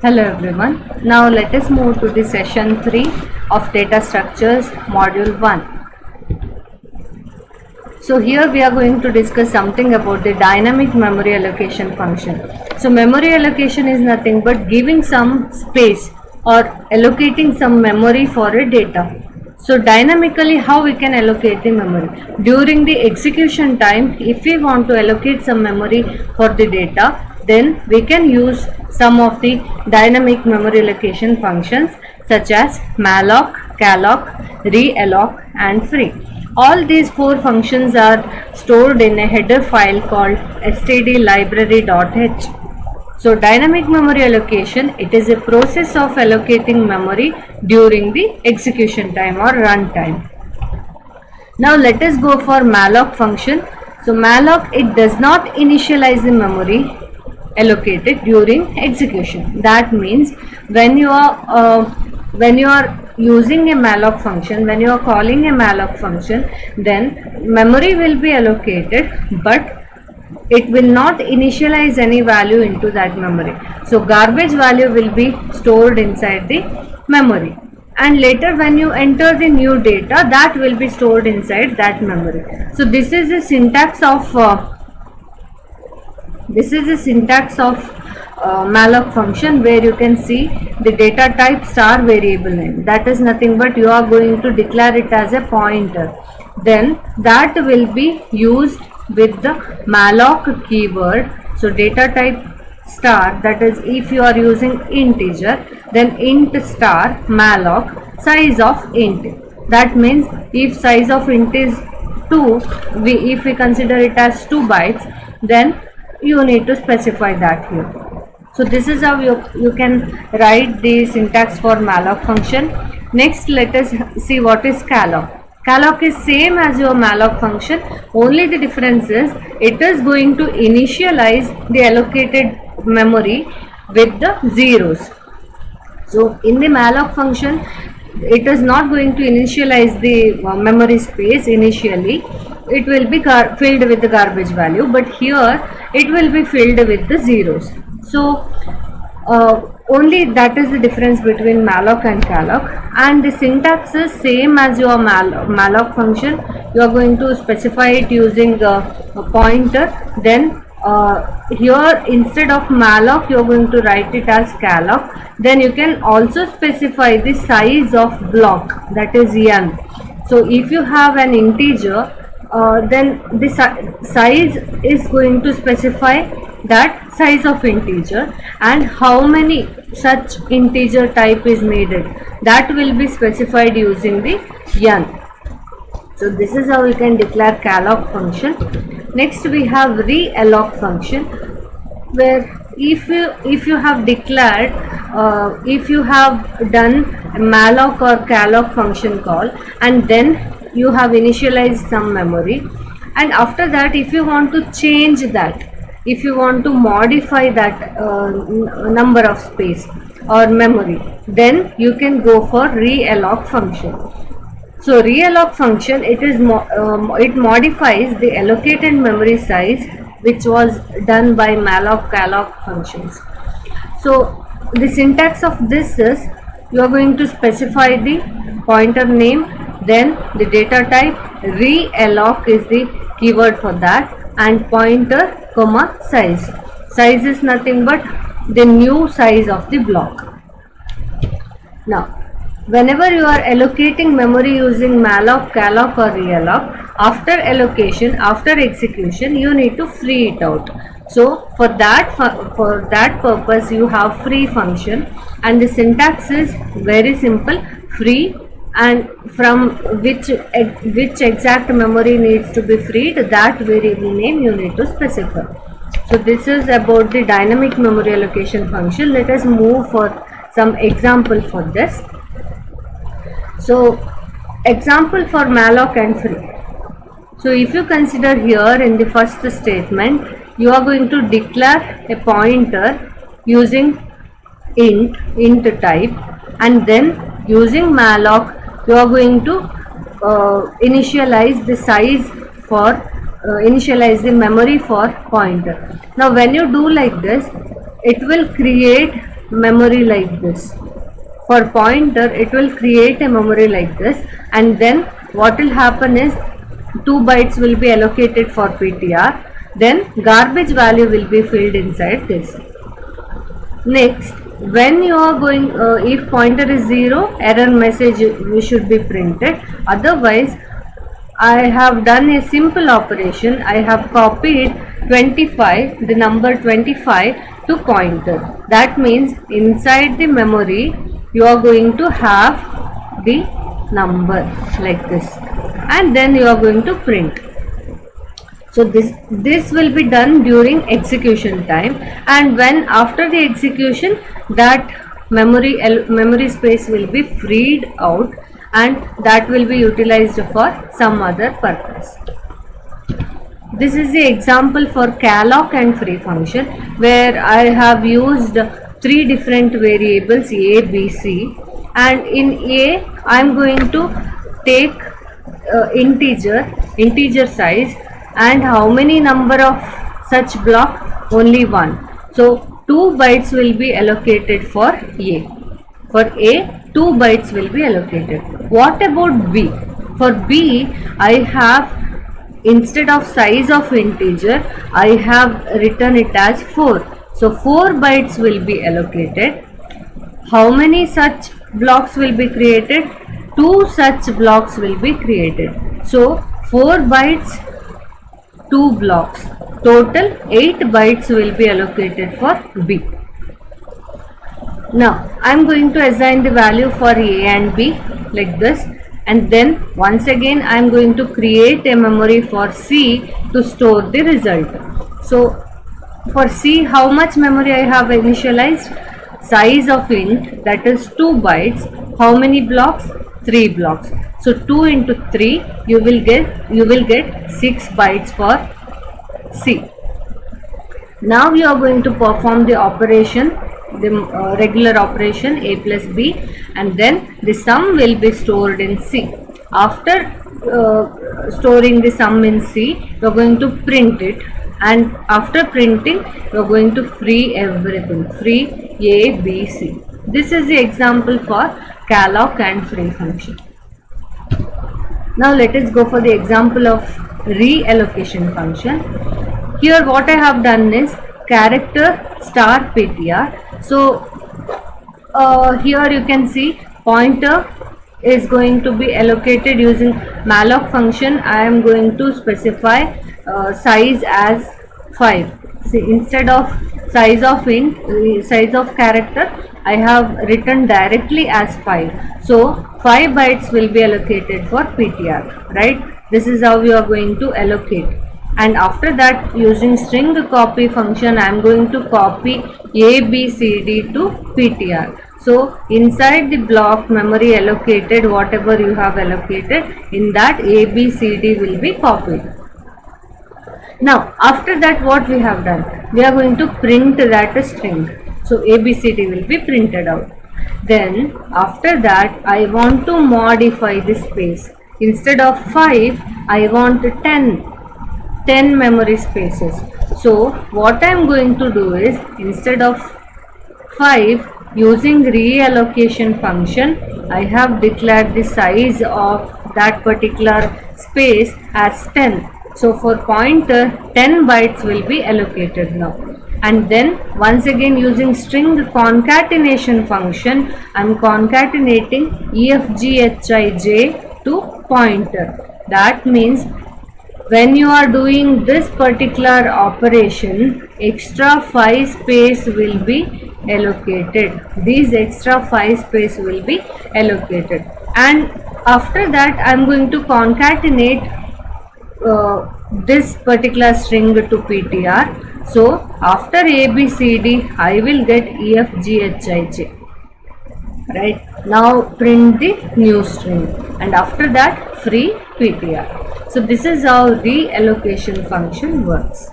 Hello everyone. Now let us move to the session 3 of data structures module 1. So here we are going to discuss something about the dynamic memory allocation function. So memory allocation is nothing but giving some space or allocating some memory for a data. So dynamically how we can allocate the memory? During the execution time, if we want to allocate some memory for the data, then we can use some of the dynamic memory allocation functions such as malloc, calloc, realloc and free. All these four functions are stored in a header file called stdlibrary.h. So dynamic memory allocation, it is a process of allocating memory during the execution time or run time. Now let us go for malloc function. So malloc, it does not initialize the memory allocated during execution. That means when you are using a malloc function, when you are calling a malloc function, then memory will be allocated, but it will not initialize any value into that memory. So garbage value will be stored inside the memory, and later when you enter the new data, that will be stored inside that memory. So this is the syntax of malloc function, where you can see the data type star variable name. That is nothing but you are going to declare it as a pointer. Then that will be used with the malloc keyword. So data type star, that is if you are using integer, then int star malloc size of int. That means if size of int is 2, if we consider it as 2 bytes, then you need to specify that here. So this is how you can write the syntax for malloc function. Next, let us see what is calloc. Calloc is same as your malloc function, only the difference is it is going to initialize the allocated memory with the zeros. So in the malloc function, it is not going to initialize the memory space initially. It will be filled with the garbage value, but here it will be filled with the zeros. So only that is the difference between malloc and calloc, and the syntax is same as your malloc function. You are going to specify it using a pointer. Then here instead of malloc you are going to write it as calloc. Then you can also specify the size of block, that is n. So if you have an integer, then the size is going to specify that size of integer, and how many such integer type is needed, that will be specified using the n. So this is how we can declare calloc function. Next we have realloc function, where if you have declared, if you have done malloc or calloc function call, and then you have initialized some memory, and after that if you want to change that, if you want to modify that number of space or memory, then you can go for realloc function. So realloc function, it modifies the allocated memory size which was done by malloc calloc functions. So the syntax of this is, you are going to specify the pointer name, then the data type, realloc is the keyword for that, and pointer comma size. Size is nothing but the new size of the block. Now whenever you are allocating memory using malloc, calloc or realloc, after allocation, after execution, you need to free it out. So for that purpose you have free function, and the syntax is very simple: free, and from which exact memory needs to be freed, that variable name you need to specify. So this is about the dynamic memory allocation function. Let us move for some example for this. So example for malloc and free. So if you consider here in the first statement, you are going to declare a pointer using int type, and then using malloc you are going to initialize the size for initialize the memory for pointer. Now when you do like this, it will create memory like this. For pointer, it will create a memory like this, and then what will happen is 2 bytes will be allocated for PTR, then garbage value will be filled inside this. Next, when you are going, if pointer is 0, error message should be printed. Otherwise, I have done a simple operation. I have copied 25, the number 25 to pointer. That means inside the memory you are going to have the number like this, and then you are going to print. So this will be done during execution time, and when after the execution, that memory space will be freed out, and that will be utilized for some other purpose. This is the example for calloc and free function, where I have used 3 different variables a, b, c, and in a I am going to take integer size, and how many number of such block? Only 1. So 2 bytes will be allocated for a. For a, 2 bytes will be allocated. What about b? For b, I have, instead of size of integer, I have written it as 4. So 4 bytes will be allocated. How many such blocks will be created? 2 such blocks will be created. So 4 bytes, 2 blocks. Total 8 bytes will be allocated for b. Now I am going to assign the value for a and b like this, and then once again I am going to create a memory for c to store the result. So for c, how much memory I have initialized? Size of int, that is 2 bytes. How many blocks? 3 blocks. So 2 into 3, you will get 6 bytes for c. Now you are going to perform the operation, the regular operation a plus b, and then the sum will be stored in c. After storing the sum in c, you are going to print it, and after printing you are going to free everything, free a, b, c. This is the example for calloc and free function. Now let us go for the example of reallocation function. Here what I have done is character star PTR. So here you can see pointer is going to be allocated using malloc function. I am going to specify size as 5. See, instead of size of int, size of character, I have written directly as 5. So 5 bytes will be allocated for PTR, right? This is how you are going to allocate. And after that, using string copy function, I am going to copy a, b, c, d to PTR. So inside the block memory allocated, whatever you have allocated, in that a, b, c, d will be copied. Now after that, what we have done? We are going to print that string. So a, b, c, d will be printed out. Then after that, I want to modify the space. Instead of 5, I want 10 memory spaces. So what I am going to do is, instead of 5, using reallocation function, I have declared the size of that particular space as 10. So for pointer, 10 bytes will be allocated now. And then once again, using string concatenation function, I am concatenating EFGHIJ to pointer. That means when you are doing this particular operation, extra 5 space will be allocated. These extra 5 space will be allocated. And after that, I am going to concatenate this particular string to PTR. So after A, B, C, D, I will get E, F, G, H, I, J. Right. Now print the new string, and after that free PTR. So this is how the allocation function works.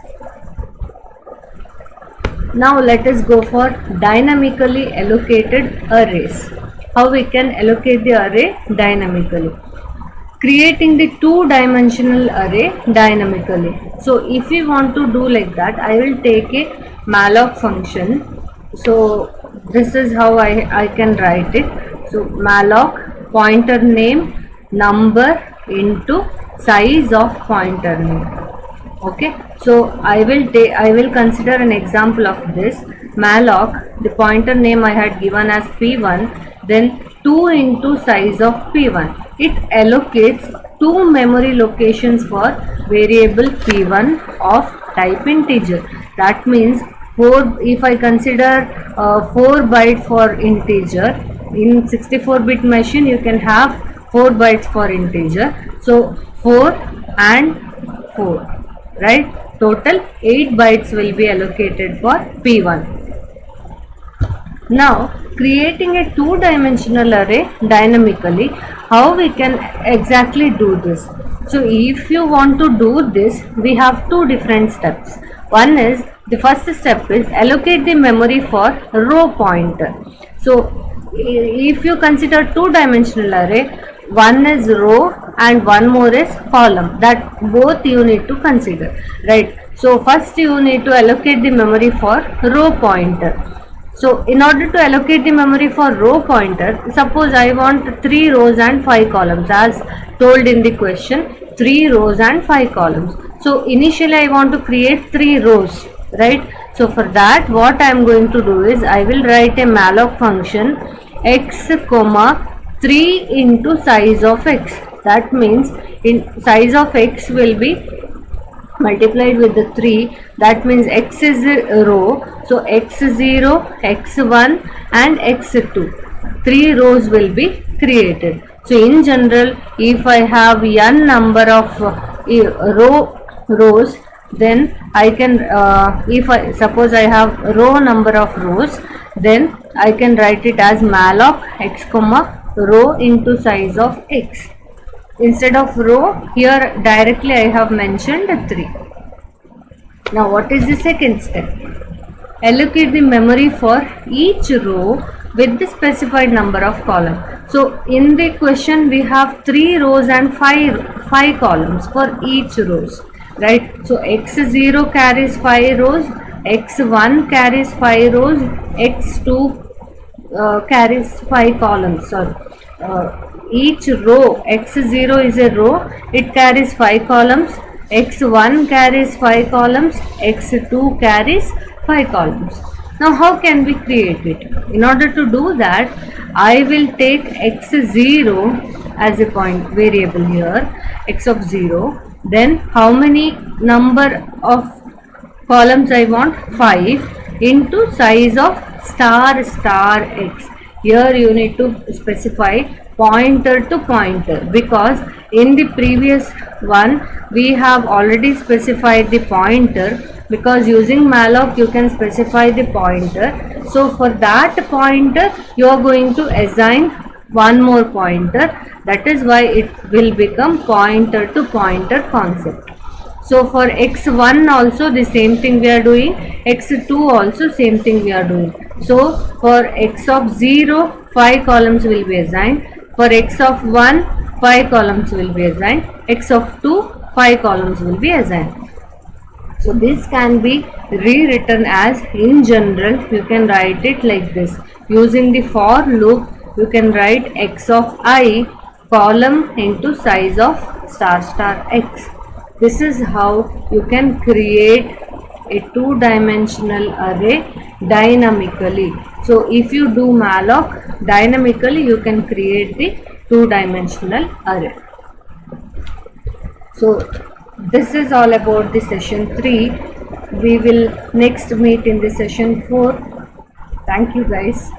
Now let us go for dynamically allocated arrays. How we can allocate the array dynamically? Creating the 2-dimensional array dynamically. So if we want to do like that, I will take a malloc function. So this is how I can write it. So malloc pointer name number into size of pointer name. Okay, so I will consider an example of this. Malloc, the pointer name I had given as p1, then 2 into size of p1. It allocates two memory locations for variable p1 of type integer. That means 4, if I consider 4 byte for integer, in 64-bit machine you can have 4 bytes for integer. So 4 and 4, right? Total 8 bytes will be allocated for P1. Now, creating a two-dimensional array dynamically, how we can exactly do this? So, if you want to do this, we have two different steps. One is, the first step is allocate the memory for row pointer. So, if you consider two-dimensional array, one is row and one more is column, that both you need to consider, right? So first you need to allocate the memory for row pointer. So in order to allocate the memory for row pointer, suppose I want 3 rows and 5 columns as told in the question, 3 rows and 5 columns. So initially I want to create 3 rows, right? So for that what I am going to do is I will write a malloc function x comma 3 into size of x. That means in size of x will be multiplied with the 3. That means x is a row. So x0, x1 and x2. 3 rows will be created. So in general, if I have n number of rows, then I can, if I suppose I have row number of rows, then I can write it as malloc x comma row into size of x. Instead of row, here directly I have mentioned 3. Now what is the second step? Allocate the memory for each row with the specified number of columns. So in the question we have 3 rows and 5 columns for each rows, right? So x0 carries 5 rows, x1 carries 5 rows, x2 carries 5 columns. Sorry, each row, x0 is a row, it carries 5 columns, x1 carries 5 columns, x2 carries 5 columns. Now how can we create it? In order to do that, I will take x0 as a point variable here, x of 0, then how many number of columns I want? 5 into size of star x. Here you need to specify pointer to pointer, because in the previous one we have already specified the pointer, because using malloc you can specify the pointer. So for that pointer you are going to assign one more pointer. That is why it will become pointer to pointer concept. So for x1 also the same thing we are doing, x2 also same thing we are doing. So for x of 0, 5 columns will be assigned. For x of 1, 5 columns will be assigned. X of 2, 5 columns will be assigned. So this can be rewritten as, in general you can write it like this. Using the for loop you can write x of I column into size of star x. This is how you can create a two-dimensional array dynamically. So if you do malloc dynamically, you can create the two-dimensional array. So this is all about the session 3. We will next meet in the session 4. Thank you guys.